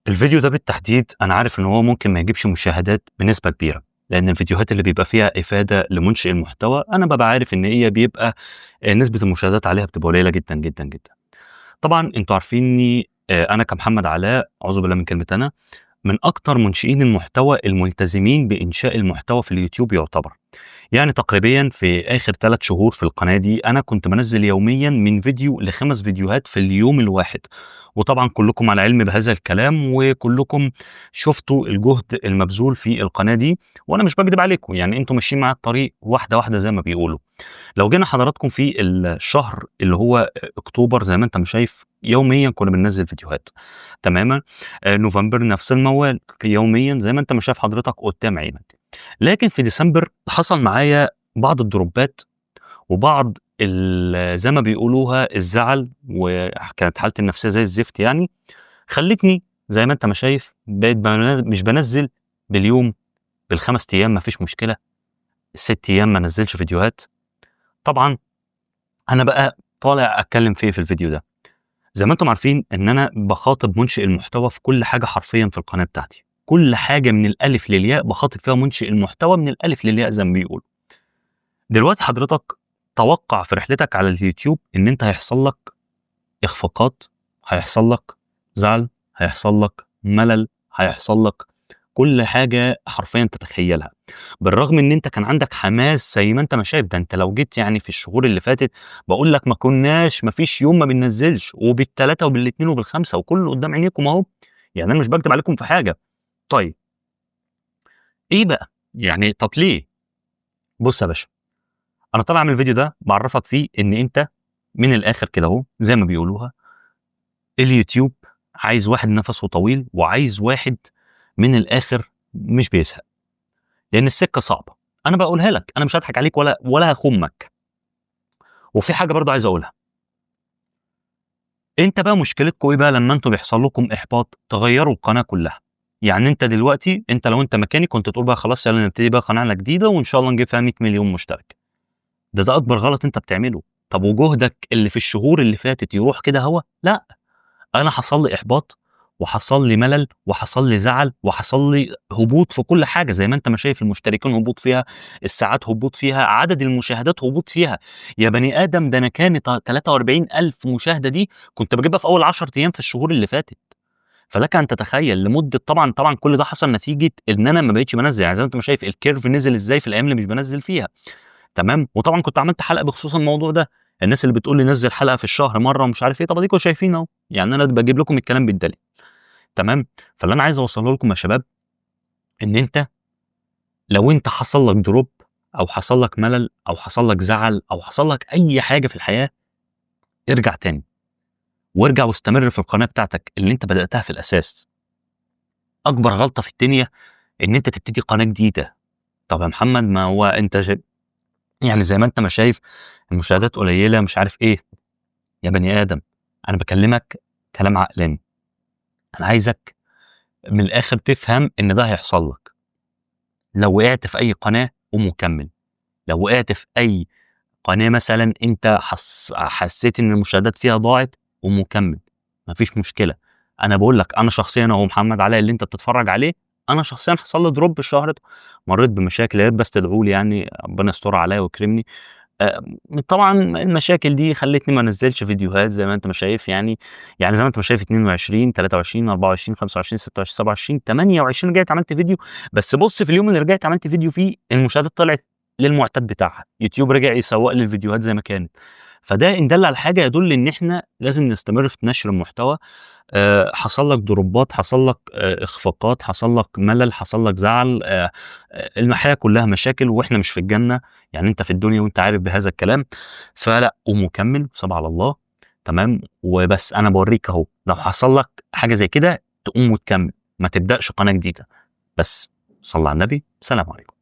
الفيديو ده بالتحديد أنا عارف إن هو ممكن ما يجيبش مشاهدات بنسبة كبيرة، لأن الفيديوهات اللي بيبقى فيها إفادة لمنشئ المحتوى أنا بابقى عارف إن هي بيبقى نسبة المشاهدات عليها بتبقى قليلة جدًا، جدًا، جدًا. طبعًا أنتم عارفينّي أنا كمحمد علاء أعوذ بالله من كلمة أنا، من أكتر منشئين المحتوى الملتزمين بإنشاء المحتوى في اليوتيوب يعتبر. يعني تقريبًا في آخر 3 شهور في القناة دي، أنا كنت بانزّل يوميًا من فيديو ل5 فيديوهات في اليوم الواحد، وطبعًا كلّكم على علم بهذا الكلام، وكلّكم شُفتوا الجهد المبذول في القناة دي، وأنا مش باكدب عليكم، يعني أنتم ماشيين معايا الطريق واحدة، واحدة زي ما بيقولوا. لو جينا حضراتكم في الشهر اللي هو أكتوبر زي ما أنت ما شايف، يوميًا كنا بننزّل فيديوهات، تمامًا؟ نوفمبر نفس الموال، يوميًا زي ما أنت ما شايف حضرتك قدّام عينك. لكن في ديسمبر حصل معايا بعض الدروبات وبعض زي ما بيقولوها الزعل، وكانت حالتي النفسية زي الزفت يعني، خلّتني زي ما أنت ما شايف بقيت مش بانزّل باليوم، بال5 أيام ما فيش مشكلة، ال6 أيام ما انزّلش فيديوهات. طبعًا أنا بقى طالع أتكلّم في إيه في الفيديو ده، زي ما أنتم عارفين إن أنا باخاطب مُنشئ المحتوى في كل حاجة حرفيًا في القناة بتاعتي، كل حاجة من الألف للياء باخاطب فيها مُنشئ المحتوى من الألف للياء زي ما بيقولوا. دلوقتي حضرتك توقّع في رحلتك على اليوتيوب إن أنت هيحصل لك إخفاقات، هيحصل لك زعل، هيحصل لك ملل، هيحصل لك كل حاجة حرفيًا تتخيلها، بالرغم إن أنت كان عندك حماس زي ما أنت ما شايف، ده أنت لو جيت يعني في الشهور اللي فاتت باقول لك ما فيش يوم ما بننزّلش، وبال3 وبال2 وبال5 وكلّه قدّام عينيكم أهو، يعني أنا مش باكدب عليكم في حاجة. طيب إيه بقى؟ يعني طَب ليه؟ بُص يا باشا، أنا طالع أعمل الفيديو ده باعرّفك فيه إن أنت من الآخر كده أهو زي ما بيقولوها، اليوتيوب عايز واحد نَفَسه طويل، وعايز واحد من الآخر مش بيزهق، لإن السكة صعبة. أنا باقولها لك، أنا مش هاضحك عليك ولا هاخُمّك. وفي حاجة برضه عايز أقولها، أنت بقى مشكلتكم إيه بقى لمّا أنتم بيحصل لكم إحباط، تغيّروا القناة كلّها. يعني أنت دلوقتي لو أنت مكاني كنت تقول بقى خلاص يالّا نبتدي بقى قناة جديدة وإن شاء الله نجيب فيها 100.000.000 مشترك. ده أكبر غلط أنت بتعمله. طب وجهدك اللي في الشهور اللي فاتت يروح كده هوا؟ لأ. أنا حصل لي إحباط، وحصل لي ملل، وحصل لي زعل، وحصل لي هبوط في كل حاجة، زي ما أنت ما شايف المشتركين هبوط فيها، الساعات هبوط فيها، عدد المشاهدات هبوط فيها. يا بني آدم ده أنا كانت 43,000 مشاهدة دي كنت باجيبها في أول 10 أيام في الشهور اللي فاتت. فلك أن تتخيل لمدة طبعًا كل ده حصل نتيجة إن أنا ما بقيتش بانزّل، يعني زي ما أنت ما شايف الcurve نزل إزاي في الأيام اللي مش بانزّل فيها. تمام، وطبعًا كنت عملت حلقة بخصوص الموضوع ده، الناس اللي بتقول لي نزّل حلقة في الشهر مرّة ومش عارف إيه، طَب أديكم شايفين أهو، يعني أنا باجيب لكم الكلام بالدليل. تمام، فاللي أنا عايز أوصّله لكم يا شباب إن أنت لو أنت حصل لك drop أو حصل لك ملل أو حصل لك زعل أو حصل لك أي حاجة في الحياة، ارجع تاني، وارجع واستمر في القناة بتاعتك اللي أنت بدأتها في الأساس. أكبر غلطة في الدنيا إن أنت تبتدي قناة جديدة. طَب يا محمد ما هو أنت يعني زي ما أنت ما شايف المشاهدات قليلة مش عارف إيه. يا بني آدم، أنا باكلّمك كلام عقلاني، أنا عايزك من الآخر تفهم إن ده هيحصل لك، لو وقعت في أي قناة قوم وكمّل، لو وقعت في أي قناة مثلًا أنت حسّيت إن المشاهدات فيها ضاعت قوم وكمّل، ما فيش مشكلة. أنا باقول لك أنا شخصيًا أهو محمد علاء اللي أنت بتتفرّج عليه، أنا شخصيًا حصل لي drop الشهر ده، مرّيت بمشاكل، يا ريت بس تدعوا لي يعني ربنا يسترها عليّا ويكرمني. آآ طبعًا المشاكل دي خلّتني ما انزّلش فيديوهات زي ما أنت ما شايف يعني زي ما أنت ما شايف 22، 23، 24، 25، 26، 27، 28 رجعت عملت فيديو، بس بُص في اليوم اللي رجعت عملت فيديو فيه المشاهدات طلعت للمعتاد بتاعها، يوتيوب رجع يسوّق لي الفيديوهات زي ما كانت. فده إن دل على حاجة يدل إن إحنا لازم نستمر في نشر المحتوى. حصل لك دروبات، حصل لك إخفاقات، حصل لك ملل، حصل لك زعل، الحياة كلّها مشاكل وإحنا مش في الجنة، يعني أنت في الدنيا وأنت عارف بهذا الكلام. فلأ، قوم وكمّل وسيبها على الله. تمام، وبس أنا باورّيك أهو، لو حصل لك حاجة زي كده تقوم وتكمّل، ما تبدأش قناة جديدة. بس صلّى على النبي، سلام عليكم.